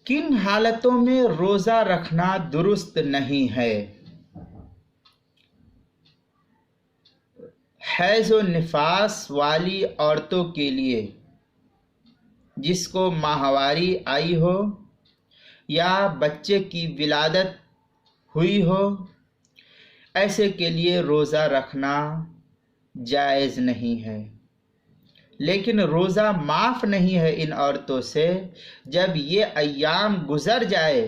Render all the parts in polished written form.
کن حالتوں میں روزہ رکھنا درست نہیں ہے؟ حیض و نفاس والی عورتوں کے لیے، جس کو ماہواری آئی ہو یا بچے کی ولادت ہوئی ہو، ایسے کے لیے روزہ رکھنا جائز نہیں ہے۔ لیکن روزہ معاف نہیں ہے ان عورتوں سے جب یہ ایام گزر جائے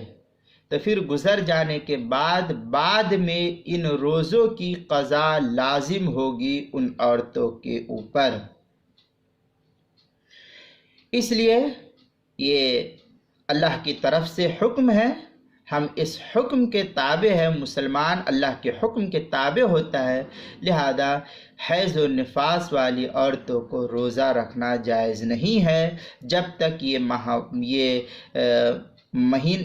تو پھر گزر جانے کے بعد میں ان روزوں کی قضا لازم ہوگی ان عورتوں کے اوپر۔ اس لیے یہ اللہ کی طرف سے حکم ہے، ہم اس حکم کے تابع ہیں، مسلمان اللہ کے حکم کے تابع ہوتا ہے، لہذا حیض و نفاس والی عورتوں کو روزہ رکھنا جائز نہیں ہے جب تک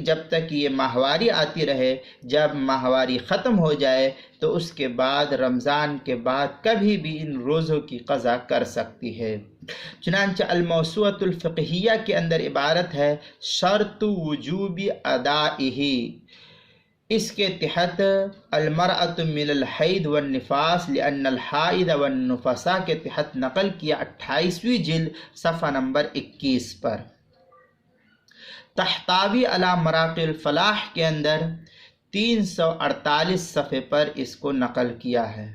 جب تک یہ ماہواری آتی رہے۔ جب ماہواری ختم ہو جائے تو اس کے بعد رمضان کے بعد کبھی بھی ان روزوں کی قضا کر سکتی ہے۔ چنانچہ الموسوعۃ الفقہیہ کے اندر عبارت ہے شرط وجوب ادائہ، اس کے تحت المرأۃ من الحید والنفاس لأن الحائض والنفساء کے تحت نقل کیا 28ویں جلد صفحہ نمبر 21 پر۔ تحتاوی علی مراقی الفلاح کے اندر 348 صفحے پر اس کو نقل کیا ہے۔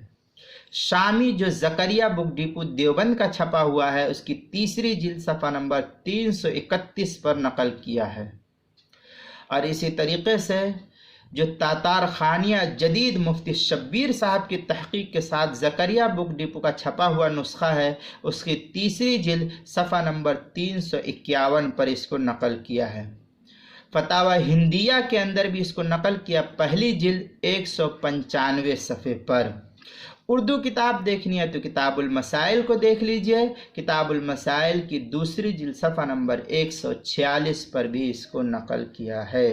شامی جو زکریا بک ڈپو دیوبند کا چھپا ہوا ہے، اس کی 3 جلد صفحہ نمبر 331 پر نقل کیا ہے۔ اور اسی طریقے سے جو تاتار خانیہ جدید مفتی شبیر صاحب کی تحقیق کے ساتھ زکریا بک ڈپو کا چھپا ہوا نسخہ ہے، اس کی 3 جلد صفحہ نمبر 351 پر اس کو نقل کیا ہے۔ فتاوی ہندیہ کے اندر بھی اس کو نقل کیا، 1 جلد 195 صفحے پر۔ اردو کتاب دیکھنی ہے تو کتاب المسائل کو دیکھ لیجئے، کتاب المسائل کی 2 جلد صفحہ نمبر 146 پر بھی اس کو نقل کیا ہے۔